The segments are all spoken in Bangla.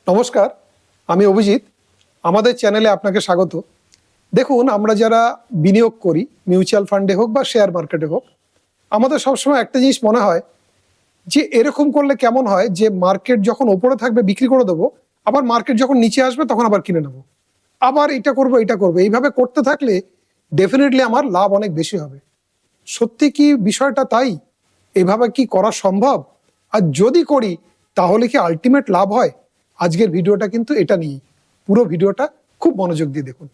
নমস্কার, আমি অভিজিৎ। আমাদের চ্যানেলে আপনাকে স্বাগত। দেখুন, আমরা যারা বিনিয়োগ করি, মিউচুয়াল ফান্ডে হোক বা শেয়ার মার্কেটে হোক, আমাদের সবসময় একটা জিনিস মনে হয় যে এরকম করলে কেমন হয় যে মার্কেট যখন ওপরে থাকবে বিক্রি করে দেবো, আবার মার্কেট যখন নিচে আসবে তখন আবার কিনে নেবো, আবার এটা করবো। এইভাবে করতে থাকলে ডেফিনেটলি আমার লাভ অনেক বেশি হবে। সত্যি কি বিষয়টা তাই? এভাবে কি করা সম্ভব? আর যদি করি তাহলে কি আলটিমেট লাভ হয়? আজকের ভিডিওটা কিন্তু এটা নিয়েই। পুরো ভিডিওটা খুব মনোযোগ দিয়ে দেখুন।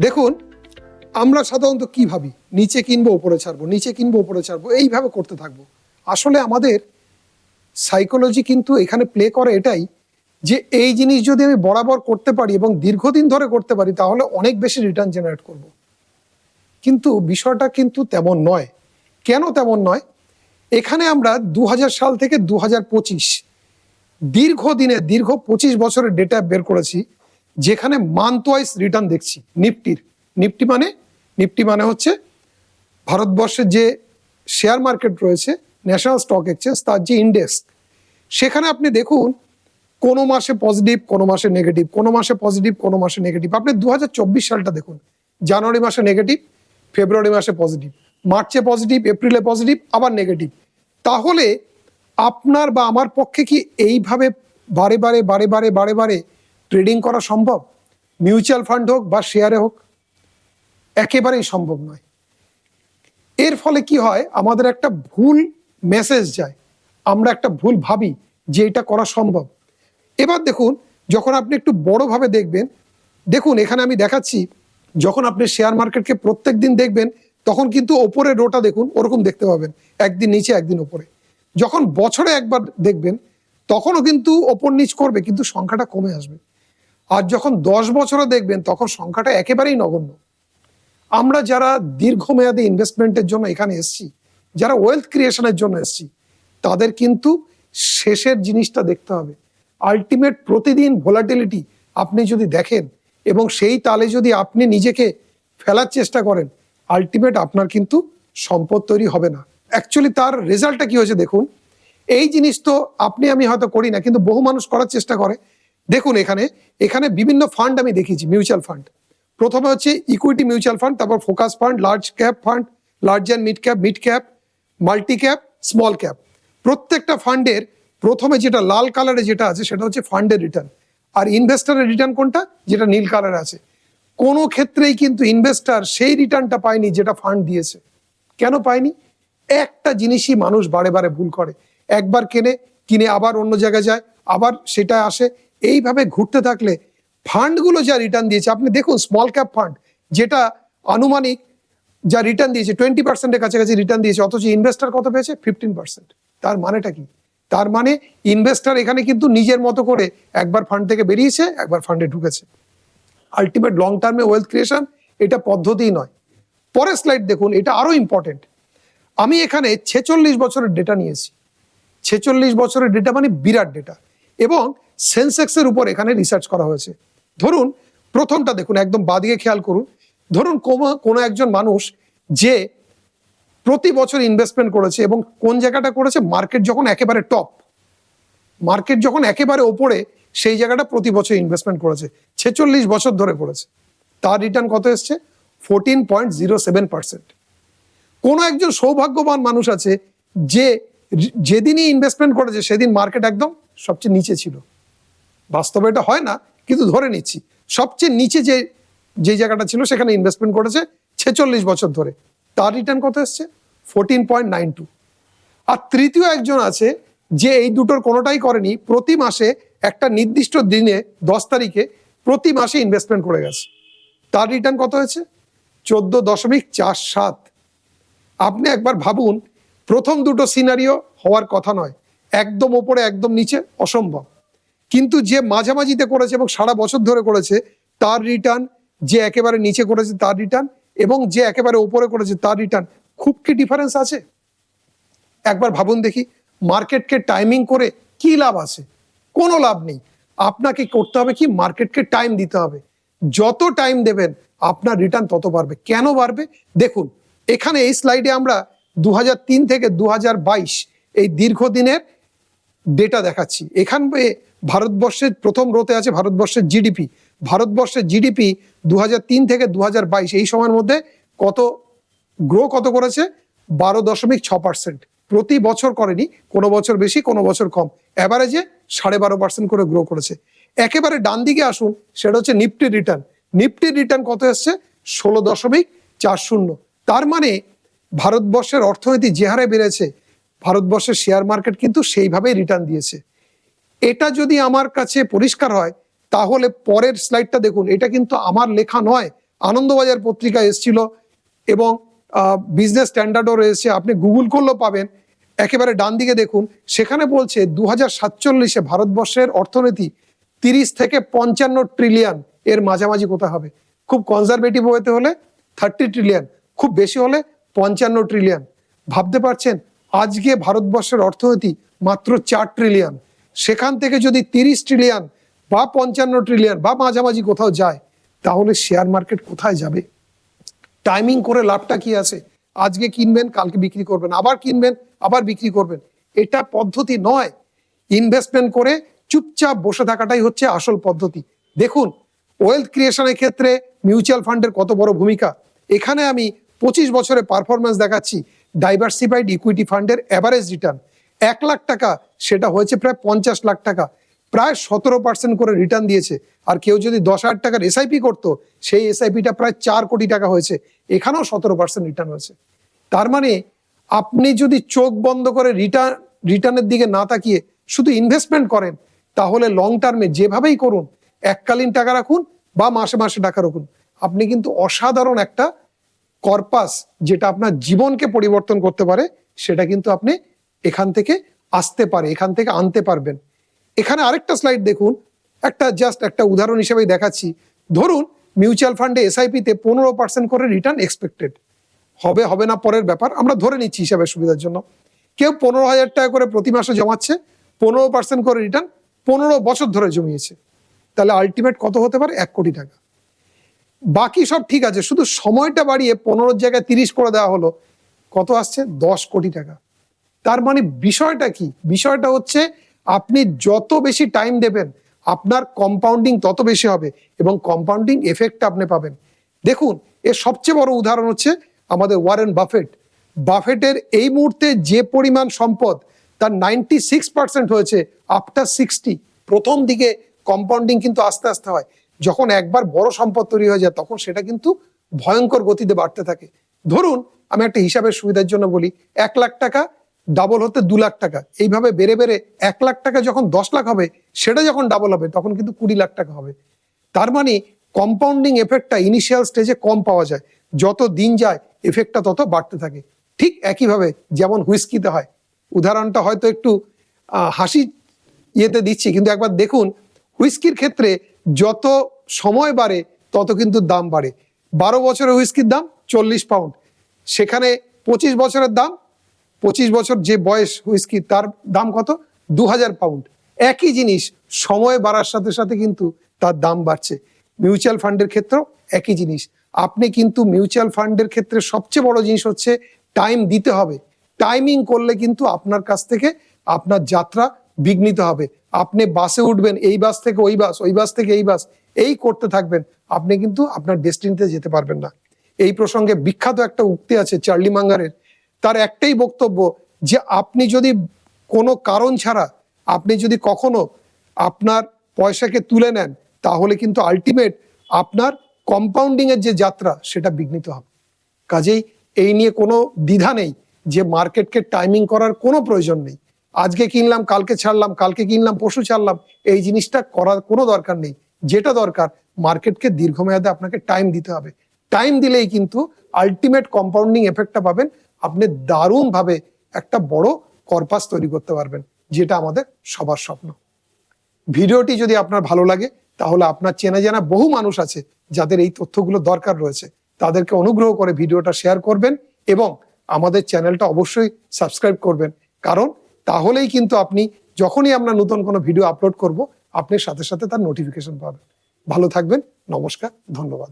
দেখুন, আমরা সাধারণত কি ভাবি, নিচে কিনবো উপরে ছাড়বো, নিচে কিনবো উপরে ছাড়বো, এইভাবে করতে থাকবো। আসলে আমাদের সাইকোলজি কিন্তু এখানে প্লে করে এটাই যে এই জিনিস যদি আমি বরাবর করতে পারি এবং দীর্ঘদিন ধরে করতে পারি তাহলে অনেক বেশি রিটার্ন জেনারেট করব। কিন্তু বিষয়টা কিন্তু তেমন নয়। কেন তেমন নয়? এখানে আমরা 2000 সাল থেকে 2025 দীর্ঘ 25 বছরের ডেটা বের করেছি, যেখানে মান্থ ওয়াইজ রিটার্ন দেখছি নিফটি মানে হচ্ছে ভারতবর্ষের যে শেয়ার মার্কেট রয়েছে, ন্যাশনাল স্টক এক্সচেঞ্জ, তার যে ইন্ডেক্স, সেখানে আপনি দেখুন কোনো মাসে পজিটিভ, কোনো মাসে নেগেটিভ, কোনো মাসে পজিটিভ, কোনো মাসে নেগেটিভ। আপনি 2024 সালটা দেখুন, জানুয়ারি মাসে নেগেটিভ, ফেব্রুয়ারি মাসে পজিটিভ, মার্চে পজিটিভ, এপ্রিলে পজিটিভ, আবার নেগেটিভ। তাহলে আপনার বা আমার পক্ষে কি এইভাবে বারে বারে ট্রেডিং করা সম্ভব? মিউচুয়াল ফান্ড হোক বা শেয়ারে হোক, একেবারেই সম্ভব নয়। এর ফলে কি হয়, আমাদের একটা ভুল মেসেজ যায়, আমরা একটা ভুল ভাবি যে এটা করা সম্ভব। এবার দেখুন, যখন আপনি একটু বড়ভাবে দেখবেন, দেখুন এখানে আমি দেখাচ্ছি, যখন আপনি শেয়ার মার্কেটকে প্রত্যেক দিন দেখবেন তখন কিন্তু ওপরে রোটা দেখুন ওরকম দেখতে পাবেন, একদিন নিচে একদিন ওপরে। যখন বছরে একবার দেখবেন তখনও কিন্তু ওপর নিচ করবে, কিন্তু সংখ্যাটা কমে আসবে। আর যখন 10 বছরে দেখবেন তখন সংখ্যাটা একেবারেই নগণ্য। আমরা যারা দীর্ঘমেয়াদী ইনভেস্টমেন্টের জন্য এখানে এসেছি, যারা ওয়েলথ ক্রিয়েশনের জন্য এসেছি, তাদের কিন্তু শেষের জিনিসটা দেখতে হবে। আলটিমেট প্রতিদিন ভোলাটিলিটি আপনি যদি দেখেন এবং সেই তালে যদি আপনি নিজেকে ফেলার চেষ্টা করেন, আলটিমেট আপনার কিন্তু সম্পদ তৈরি হবে না। অ্যাকচুয়ালি তার রেজাল্টটা কি হয়েছে দেখুন। এই জিনিস তো আপনি আমি হয়তো করি না, কিন্তু বহু মানুষ করার চেষ্টা করে। দেখুন এখানে বিভিন্ন ফান্ড আমি দেখিয়েছি, মিউচুয়াল ফান্ড। প্রথমে হচ্ছে ইকুইটি মিউচুয়াল ফান্ড, তারপর focus fund, large cap fund, large and mid cap, multi cap, small cap. প্রত্যেকটা ফান্ডের প্রথমে যেটা লাল কালারে যেটা আছে সেটা হচ্ছে ফান্ডের রিটার্ন, আর ইনভেস্টারের রিটার্ন কোনটা, যেটা নীল কালারে আছে। কোনো ক্ষেত্রেই কিন্তু ইনভেস্টার সেই রিটার্নটা পায়নি যেটা ফান্ড দিয়েছে। কেন পায়নি? একটা জিনিসই মানুষ বারে বারে ভুল করে, একবার কিনে আবার অন্য জায়গায় যায়, আবার সেটা আসে। এইভাবে ঘুরতে থাকলে ফান্ডগুলো যা রিটার্ন দিয়েছে, আপনি দেখুন স্মল ক্যাপ ফান্ড যেটা আনুমানিক যা রিটার্ন দিয়েছে 20%-এর কাছাকাছি রিটার্ন দিয়েছে, অথচ ইনভেস্টার কত পেয়েছে? 15%। তার মানেটা কি? তার মানে ইনভেস্টার এখানে কিন্তু নিজের মতো করে একবার ফান্ড থেকে বেরিয়েছে, একবার ফান্ডে ঢুকেছে। আলটিমেট লং টার্মে ওয়েলথ ক্রিয়েশন এটা পদ্ধতিই নয়। পরের স্লাইড দেখুন, এটা আরো ইম্পর্টেন্ট। আমি এখানে 46 বছরের ডেটা নিয়েছি। 46 বছরের ডেটা মানে বিরাট ডেটা, এবং সেন্সেক্সের উপর এখানে রিসার্চ করা হয়েছে। ধরুন প্রথমটা দেখুন, একদম বাদিকে খেয়াল করুন। ধরুন কোনো একজন মানুষ যে প্রতি বছর ইনভেস্টমেন্ট করেছে, এবং কোন জায়গাটা করেছে, মার্কেট যখন একেবারে টপ, মার্কেট যখন একেবারে ওপরে, সেই জায়গাটা প্রতি বছর ইনভেস্টমেন্ট করেছে, 46 বছর ধরে করেছে। তার রিটার্ন কত এসছে? 14.07%। কোনো একজন সৌভাগ্যবান মানুষ আছে যে যেদিনই ইনভেস্টমেন্ট করেছে সেদিন মার্কেট একদম সবচেয়ে নিচে ছিল। বাস্তবে এটা হয় না, কিন্তু ধরে নিচ্ছি সবচেয়ে নিচে যে জায়গাটা ছিল সেখানে ইনভেস্টমেন্ট করেছে 46 বছর ধরে। তার রিটার্ন কত এসছে? 14.92। আর তৃতীয় একজন আছে যে এই দুটোর কোনোটাই করেনি, প্রতি মাসে একটা নির্দিষ্ট দিনে 10 তারিখে প্রতি মাসে ইনভেস্টমেন্ট করে গেছে। তার রিটার্ন কত হয়েছে? 14.47। আপনি একবার ভাবুন, প্রথম দুটো সিনারিও হওয়ার কথা নয়, একদম ওপরে একদম নিচে অসম্ভব। কিন্তু যে মাঝামাঝিতে করেছে এবং সারা বছর ধরে করেছে, তার রিটার্ন, যে একেবারে নিচে করেছে তার রিটার্ন, এবং যে একেবারে ওপরে করেছে তার রিটার্ন, খুব কি ডিফারেন্স আছে? একবার ভাবুন দেখি, মার্কেটকে টাইমিং করে কি লাভ আছে? কোনো লাভ নেই। আপনাকে করতে হবে কি, মার্কেটকে টাইম দিতে হবে। যত টাইম দেবেন আপনার রিটার্ন তত বাড়বে। কেন বাড়বে দেখুন, এখানে এই স্লাইডে আমরা 2003 থেকে 2022 এই দীর্ঘদিনের ডেটা দেখাচ্ছি। এখানে ভারতবর্ষের প্রথম রোতে আছে ভারতবর্ষের জিডিপি। ভারতবর্ষের জিডিপি 2003 থেকে 2022 এই সময়ের মধ্যে কত করেছে? 12.6%। প্রতি বছর করেনি, কোনো বছর বেশি কোনো বছর কম, অ্যাভারেজে 12.5% করে গ্রো করেছে। একেবারে ডান দিকে আসুন, সেটা হচ্ছে নিফটি রিটার্ন। নিফটির রিটার্ন কত এসছে? 16.40। তার মানে ভারতবর্ষের অর্থনীতি যে হারে বেড়েছে, ভারতবর্ষের শেয়ার মার্কেট কিন্তু সেইভাবেই রিটার্ন দিয়েছে। এটা যদি আমার কাছে পরিষ্কার হয়, তাহলে পরের স্লাইডটা দেখুন। এটা কিন্তু আমার লেখা নয়, আনন্দবাজার পত্রিকা এসেছিল এবং বিজনেস স্ট্যান্ডার্ডও রয়েছে, আপনি গুগল করলেও পাবেন। একেবারে ডান দিকে দেখুন, সেখানে বলছে 2047-এ ভারতবর্ষের অর্থনীতি 30 থেকে 55 ট্রিলিয়ন এর মাঝামাঝি কোথায় হবে। খুব কনজারভেটিভ হতে হলে 30 ট্রিলিয়ন, খুব বেশি হলে 55 ট্রিলিয়ন। ভাবতে পারছেন, আজকে ভারতবর্ষের অর্থনীতি মাত্র 4 ট্রিলিয়ন। সেখান থেকে যদি 30 ট্রিলিয়ন বা 55 ট্রিলিয়ন বা মাঝামাঝি কোথাও যায়, তাহলে শেয়ার মার্কেট কোথায় যাবে? টাইমিং করে লাভটা কি আছে? আজকে কিনবেন, কালকে বিক্রি করবেন, আবার কিনবেন, আবার বিক্রি করবেন। এটা পদ্ধতি নয়। ইনভেস্টমেন্ট করে চুপচাপ বসে থাকাটাই হচ্ছে আসল পদ্ধতি। দেখুন, ওয়েলথ ক্রিয়েশনের ক্ষেত্রে মিউচুয়াল ফান্ডের কত বড় ভূমিকা। এখানে আমি 25 বছরের পারফরমেন্স দেখাচ্ছি। ডাইভার্সিফাইড ইকুইটি ফান্ডের অ্যাভারেজ রিটার্ন 1 লাখ টাকা, সেটা হয়েছে প্রায় 50 লাখ টাকা, প্রায় 17% করে রিটার্ন দিয়েছে। আর কেউ যদি 10,000 টাকার এসআইপি করতো, সেই এসআইপিটা প্রায় 4 কোটি টাকা হয়েছে, এখানেও 17% রিটার্ন হয়েছে। তার মানে আপনি যদি চোখ বন্ধ করে রিটার্নের দিকে না তাকিয়ে শুধু ইনভেস্টমেন্ট করেন, তাহলে লং টার্মে যেভাবেই করুন, এককালীন টাকা রাখুন বা মাসে মাসে টাকা রাখুন, আপনি কিন্তু অসাধারণ একটা কর্পাস, যেটা আপনার জীবনকে পরিবর্তন করতে পারে, সেটা কিন্তু আপনি এখান থেকে আনতে পারবেন। এখানে আরেকটা স্লাইড দেখুন, জাস্ট একটা উদাহরণ হিসেবে দেখাচ্ছি। ধরুন মিউচুয়াল ফান্ডে এসআইপিতে 15% করে রিটার্ন এক্সপেক্টেড হবে না পরের ব্যাপার, আমরা ধরে নিচ্ছি হিসাবের সুবিধার জন্য। কেউ 15,000 টাকা করে প্রতি মাসে জমাচ্ছে, 15% করে রিটার্ন 15 বছর ধরে জমিয়েছে, তাহলে আলটিমেট কত হতে পারে? 1 কোটি টাকা। বাকি সব ঠিক আছে, শুধু সময়টা বাড়িয়ে 15 জায়গায় 30 করে দেওয়া হলো, কত আসছে? 10 কোটি টাকা। তার মানে বিষয়টা কি? বিষয়টা হচ্ছে আপনি যত বেশি টাইম দেবেন, আপনার কম্পাউন্ডিং তত বেশি হবে এবং কম্পাউন্ডিং এফেক্ট আপনি পাবেন। দেখুন, এর সবচেয়ে বড় উদাহরণ হচ্ছে আমাদের ওয়ারেন বাফেট। বাফেটের এই মুহূর্তে যে পরিমাণ সম্পদ, তার 96% হয়েছে আফটার 60। প্রথম দিকে কম্পাউন্ডিং কিন্তু আস্তে আস্তে হয়, যখন একবার বড় সম্পদ তৈরি হয়ে যায়, তখন সেটা কিন্তু ভয়ঙ্কর গতিতে বাড়তে থাকে। ধরুন আমি একটা হিসাবের সুবিধার জন্য বলি, 1 লাখ টাকা ডাবল হতে 2 লাখ টাকা, এইভাবে বেড়ে বেড়ে 1 লাখ টাকা যখন 10 লাখ হবে, সেটা যখন ডাবল হবে, তখন কিন্তু 20 লাখ টাকা হবে। তার মানে কম্পাউন্ডিং এফেক্টটা ইনিশিয়াল স্টেজে কম পাওয়া যায়, যত দিন যায় এফেক্টটা তত বাড়তে থাকে। ঠিক একইভাবে যেমন হুইস্কিতে হয়, উদাহরণটা হয়তো একটু হাসি ইয়েতে দিচ্ছি, কিন্তু একবার দেখুন হুইস্কির ক্ষেত্রে যত সময় বাড়ে তত কিন্তু দাম বাড়ে। 12 বছরের হুইস্কির দাম 40 পাউন্ড, সেখানে 25 বছরের দাম, 25 বছর যে বয়স হুইস্কি, তার দাম কত? 2000 পাউন্ড। একই জিনিস সময় বাড়ার সাথে সাথে কিন্তু তার দাম বাড়ছে। মিউচুয়াল ফান্ডের ক্ষেত্রেও একই জিনিস। আপনি কিন্তু মিউচুয়াল ফান্ডের ক্ষেত্রে সবচেয়ে বড় জিনিস হচ্ছে টাইম দিতে হবে। টাইমিং করলে কিন্তু আপনার কাছ থেকে আপনার যাত্রা বিঘ্নিত হবে। আপনি বাসে উঠবেন, এই বাস থেকে ওই বাস, ওই বাস থেকে এই বাস, এই করতে থাকবেন, আপনি কিন্তু আপনার ডেস্টিনিতে যেতে পারবেন না। এই প্রসঙ্গে বিখ্যাত একটা উক্তি আছে চার্লি মাঙ্গারের, তার একটাই বক্তব্য যে আপনি যদি কোনো কারণ ছাড়া আপনি যদি কখনো আপনার পয়সাকে তুলে নেন, তাহলে কিন্তু আলটিমেট আপনার কম্পাউন্ডিং এর যে যাত্রা, সেটা বিঘ্নিত হবে। কাজেই এই নিয়ে কোনো দ্বিধা নেই যে মার্কেটকে টাইমিং করার কোনো প্রয়োজন নেই। আজকে কিনলাম কালকে ছাড়লাম, কালকে কিনলাম পরশু ছাড়লাম, এই জিনিসটা করার কোনো দরকার নেই। যেটা দরকার, মার্কেটকে দীর্ঘমেয়াদে আপনাকে টাইম দিতে হবে। টাইম দিলেই কিন্তু আলটিমেট কম্পাউন্ডিং এফেক্টটা পাবেন, আপনি দারুণভাবে একটা বড় কর্পাস তৈরি করতে পারবেন, যেটা আমাদের সবার স্বপ্ন। ভিডিওটি যদি আপনার ভালো লাগে, তাহলে আপনার চেনা জানা বহু মানুষ আছে যাদের এই তথ্যগুলো দরকার রয়েছে, তাদেরকে অনুগ্রহ করে ভিডিওটা শেয়ার করবেন এবং আমাদের চ্যানেলটা অবশ্যই সাবস্ক্রাইব করবেন। কারণ তাহলেই কিন্তু আপনি যখনই আমরা নতুন কোনো ভিডিও আপলোড করব, আপনি সাথে সাথে তার নোটিফিকেশন পাবেন। ভালো থাকবেন, নমস্কার, ধন্যবাদ।